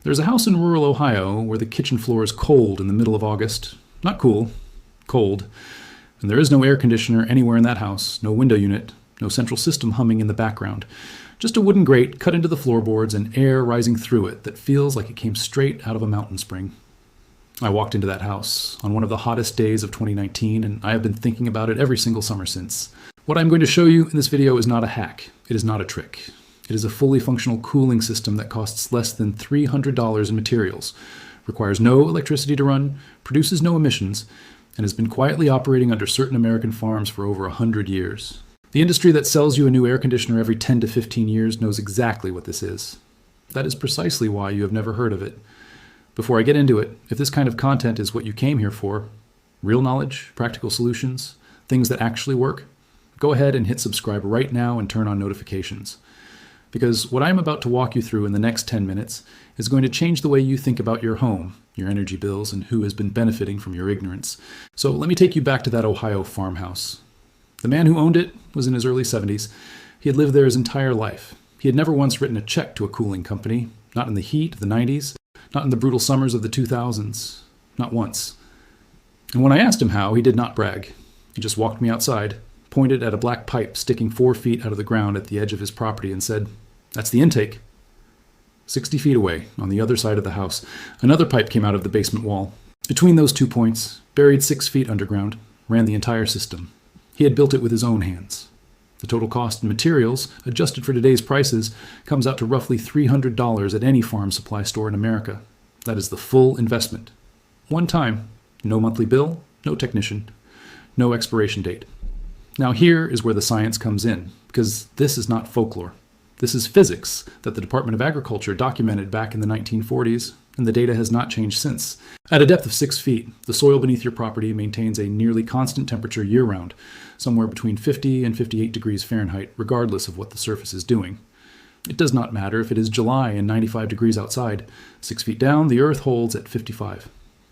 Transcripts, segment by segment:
There's a house in rural Ohio where the kitchen floor is cold in the middle of August. Not cool, cold. And there is no air conditioner anywhere in that house, no window unit, no central system humming in the background. Just a wooden grate cut into the floorboards and air rising through it that feels like it came straight out of a mountain spring. I walked into that house on one of the hottest days of 2019, and I have been thinking about it every single summer since. What I'm going to show you in this video is not a hack. It is not a trick. It is a fully functional cooling system that costs less than $300 in materials, requires no electricity to run, produces no emissions, and has been quietly operating under certain American farms for over 100 years. The industry that sells you a new air conditioner every 10 to 15 years knows exactly what this is. That is precisely why you have never heard of it. Before I get into it, if this kind of content is what you came here for, real knowledge, practical solutions, things that actually work, go ahead and hit subscribe right now and turn on notifications. Because what I'm about to walk you through in the next 10 minutes is going to change the way you think about your home, your energy bills, and who has been benefiting from your ignorance. So let me take you back to that Ohio farmhouse. The man who owned it was in his early 70s. He had lived there his entire life. He had never once written a check to a cooling company, not in the heat of the 90s, not in the brutal summers of the 2000s, not once. And when I asked him how, he did not brag. He just walked me outside, pointed at a black pipe sticking 4 feet out of the ground at the edge of his property and said, "That's the intake." 60 feet away, on the other side of the house, another pipe came out of the basement wall. Between those 2 points, buried 6 feet underground, ran the entire system. He had built it with his own hands. The total cost in materials, adjusted for today's prices, comes out to roughly $300 at any farm supply store in America. That is the full investment. One time, no monthly bill, no technician, no expiration date. Now here is where the science comes in, because this is not folklore. This is physics that the Department of Agriculture documented back in the 1940s, and the data has not changed since. At a depth of 6 feet, the soil beneath your property maintains a nearly constant temperature year-round, somewhere between 50 and 58 degrees Fahrenheit, regardless of what the surface is doing. It does not matter if it is July and 95 degrees outside. 6 feet down, the earth holds at 55.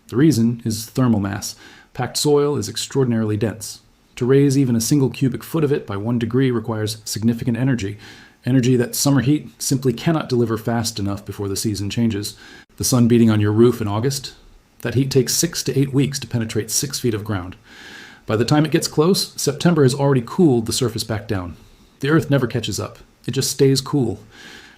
The reason is thermal mass. Packed soil is extraordinarily dense. To raise even a single cubic foot of it by 1 degree requires significant energy that summer heat simply cannot deliver fast enough before the season changes. The sun beating on your roof in August, that heat takes 6 to 8 weeks to penetrate 6 feet of ground. By the time it gets close, September has already cooled the surface back down. The earth never catches up. It just stays cool.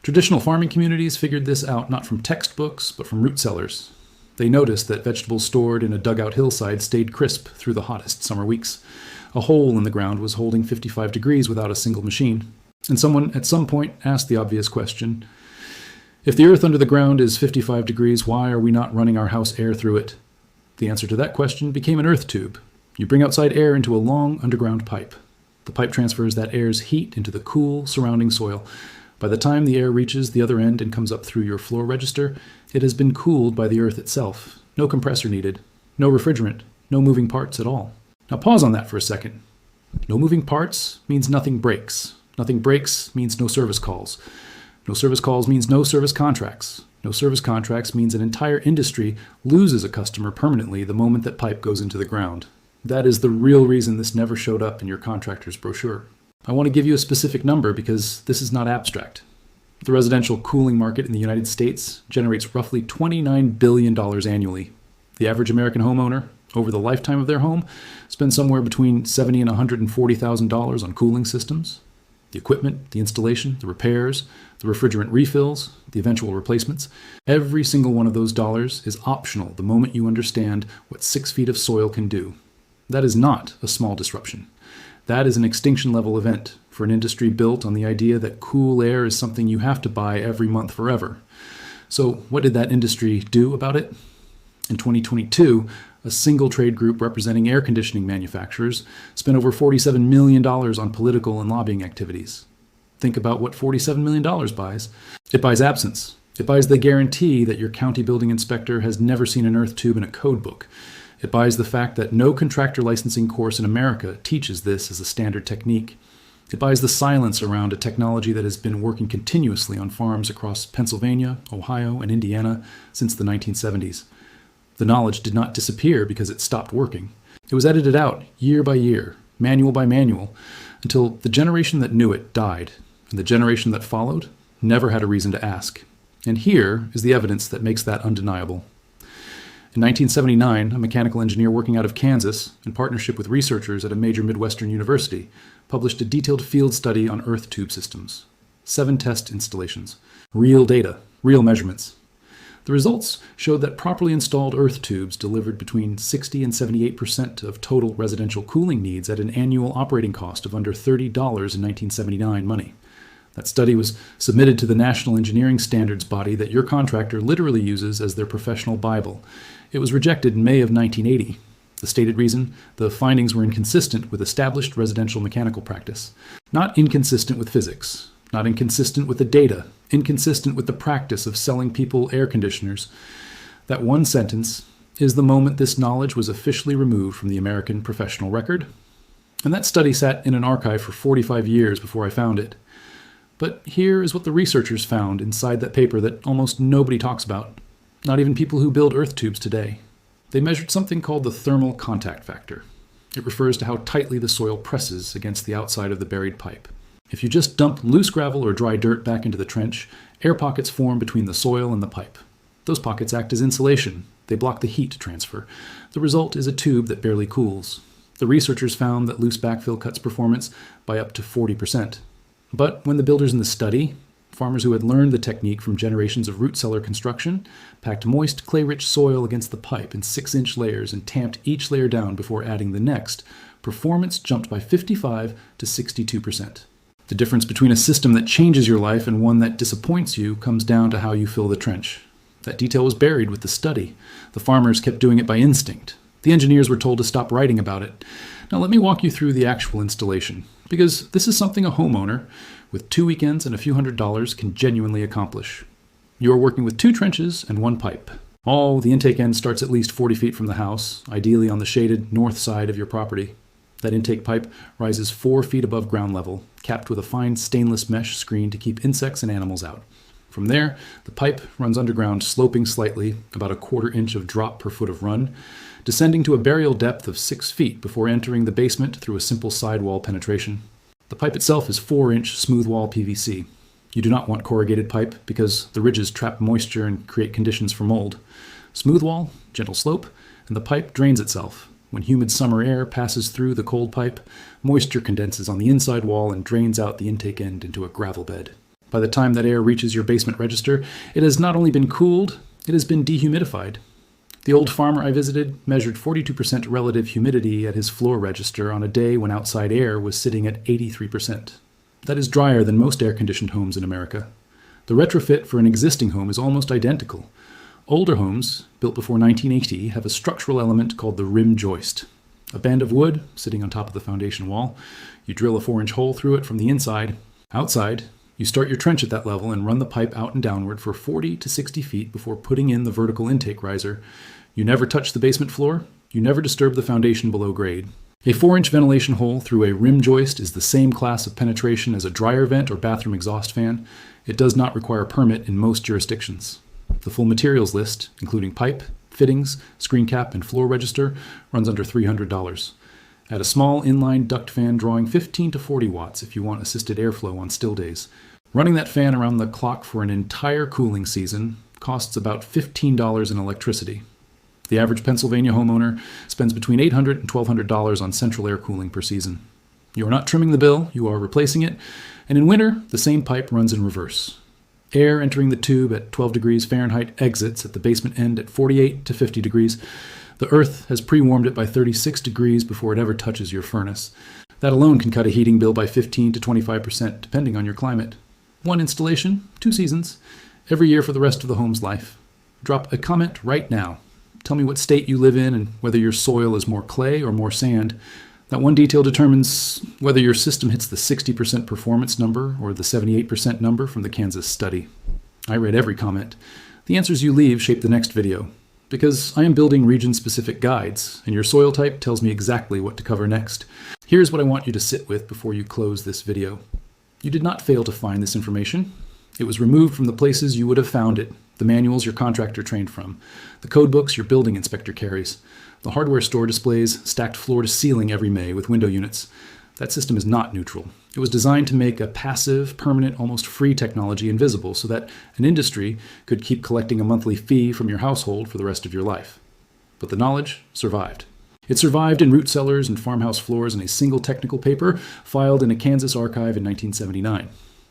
Traditional farming communities figured this out not from textbooks, but from root cellars. They noticed that vegetables stored in a dugout hillside stayed crisp through the hottest summer weeks. A hole in the ground was holding 55 degrees without a single machine. And someone at some point asked the obvious question, if the earth under the ground is 55 degrees, why are we not running our house air through it? The answer to that question became an earth tube. You bring outside air into a long underground pipe. The pipe transfers that air's heat into the cool surrounding soil. By the time the air reaches the other end and comes up through your floor register, it has been cooled by the earth itself. No compressor needed, no refrigerant, no moving parts at all. Now pause on that for a second. No moving parts means nothing breaks. Nothing breaks means no service calls. No service calls means no service contracts. No service contracts means an entire industry loses a customer permanently the moment that pipe goes into the ground. That is the real reason this never showed up in your contractor's brochure. I want to give you a specific number because this is not abstract. The residential cooling market in the United States generates roughly $29 billion annually. The average American homeowner, over the lifetime of their home, spends somewhere between $70,000 and $140,000 on cooling systems. The equipment, the installation, the repairs, the refrigerant refills, the eventual replacements. Every single one of those dollars is optional the moment you understand what 6 feet of soil can do. That is not a small disruption. That is an extinction-level event for an industry built on the idea that cool air is something you have to buy every month forever. So what did that industry do about it? In 2022, a single trade group representing air conditioning manufacturers spent over $47 million on political and lobbying activities. Think about what $47 million buys. It buys absence. It buys the guarantee that your county building inspector has never seen an earth tube in a code book. It buys the fact that no contractor licensing course in America teaches this as a standard technique. It buys the silence around a technology that has been working continuously on farms across Pennsylvania, Ohio, and Indiana since the 1970s. The knowledge did not disappear because it stopped working. It was edited out year by year, manual by manual, until the generation that knew it died, and the generation that followed never had a reason to ask. And here is the evidence that makes that undeniable. In 1979, a mechanical engineer working out of Kansas, in partnership with researchers at a major Midwestern university, published a detailed field study on earth tube systems. 7 test installations. Real data, real measurements. The results showed that properly installed earth tubes delivered between 60 and 78% of total residential cooling needs at an annual operating cost of under $30 in 1979 money. That study was submitted to the National Engineering Standards body that your contractor literally uses as their professional Bible. It was rejected in May of 1980. The stated reason? The findings were inconsistent with established residential mechanical practice. Not inconsistent with physics, not inconsistent with the data, inconsistent with the practice of selling people air conditioners. That one sentence is the moment this knowledge was officially removed from the American professional record. And that study sat in an archive for 45 years before I found it. But here is what the researchers found inside that paper that almost nobody talks about, not even people who build earth tubes today. They measured something called the thermal contact factor. It refers to how tightly the soil presses against the outside of the buried pipe. If you just dump loose gravel or dry dirt back into the trench, air pockets form between the soil and the pipe. Those pockets act as insulation. They block the heat transfer. The result is a tube that barely cools. The researchers found that loose backfill cuts performance by up to 40%. But when the builders in the study, farmers who had learned the technique from generations of root cellar construction, packed moist, clay-rich soil against the pipe in 6-inch layers and tamped each layer down before adding the next, performance jumped by 55 to 62%. The difference between a system that changes your life and one that disappoints you comes down to how you fill the trench. That detail was buried with the study. The farmers kept doing it by instinct. The engineers were told to stop writing about it. Now let me walk you through the actual installation, because this is something a homeowner with 2 weekends and a few $100s can genuinely accomplish. You are working with 2 trenches and 1 pipe. The intake end starts at least 40 feet from the house, ideally on the shaded north side of your property. That intake pipe rises 4 feet above ground level, capped with a fine stainless mesh screen to keep insects and animals out. From there, the pipe runs underground, sloping slightly, about a 1/4 inch of drop per foot of run, descending to a burial depth of 6 feet before entering the basement through a simple sidewall penetration. The pipe itself is 4-inch smooth wall PVC. You do not want corrugated pipe because the ridges trap moisture and create conditions for mold. Smooth wall, gentle slope, and the pipe drains itself. When humid summer air passes through the cold pipe, moisture condenses on the inside wall and drains out the intake end into a gravel bed. By the time that air reaches your basement register, it has not only been cooled, it has been dehumidified. The old farmer I visited measured 42% relative humidity at his floor register on a day when outside air was sitting at 83%. That is drier than most air-conditioned homes in America. The retrofit for an existing home is almost identical. Older homes, built before 1980, have a structural element called the rim joist. A band of wood sitting on top of the foundation wall. You drill a 4-inch hole through it from the inside. Outside, you start your trench at that level and run the pipe out and downward for 40 to 60 feet before putting in the vertical intake riser. You never touch the basement floor. You never disturb the foundation below grade. A 4-inch ventilation hole through a rim joist is the same class of penetration as a dryer vent or bathroom exhaust fan. It does not require a permit in most jurisdictions. The full materials list, including pipe, fittings, screen cap, and floor register, runs under $300. Add a small inline duct fan drawing 15 to 40 watts if you want assisted airflow on still days. Running that fan around the clock for an entire cooling season costs about $15 in electricity. The average Pennsylvania homeowner spends between $800 and $1,200 on central air cooling per season. You are not trimming the bill, you are replacing it, and in winter, the same pipe runs in reverse. Air entering the tube at 12 degrees Fahrenheit exits at the basement end at 48 to 50 degrees. The earth has pre-warmed it by 36 degrees before it ever touches your furnace. That alone can cut a heating bill by 15 to 25%, depending on your climate. 1 installation, 2 seasons, every year for the rest of the home's life. Drop a comment right now. Tell me what state you live in and whether your soil is more clay or more sand. That one detail determines whether your system hits the 60% performance number or the 78% number from the Kansas study. I read every comment. The answers you leave shape the next video, because I am building region-specific guides, and your soil type tells me exactly what to cover next. Here's what I want you to sit with before you close this video. You did not fail to find this information. It was removed from the places you would have found it, the manuals your contractor trained from, the code books your building inspector carries. The hardware store displays stacked floor to ceiling every May with window units. That system is not neutral. It was designed to make a passive, permanent, almost free technology invisible so that an industry could keep collecting a monthly fee from your household for the rest of your life. But the knowledge survived. It survived in root cellars and farmhouse floors in a single technical paper filed in a Kansas archive in 1979.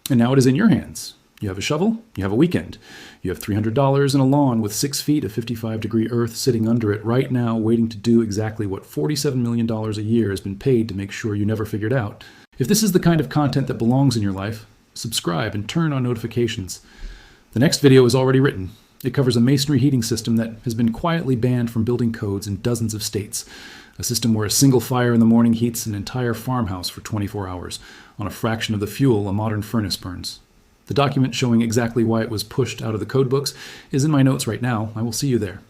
And now it is in your hands. You have a shovel, you have a weekend. You have $300 and a lawn with 6 feet of 55-degree earth sitting under it right now waiting to do exactly what $47 million a year has been paid to make sure you never figured out. If this is the kind of content that belongs in your life, subscribe and turn on notifications. The next video is already written. It covers a masonry heating system that has been quietly banned from building codes in dozens of states. A system where a single fire in the morning heats an entire farmhouse for 24 hours, on a fraction of the fuel a modern furnace burns. The document showing exactly why it was pushed out of the code books is in my notes right now. I will see you there.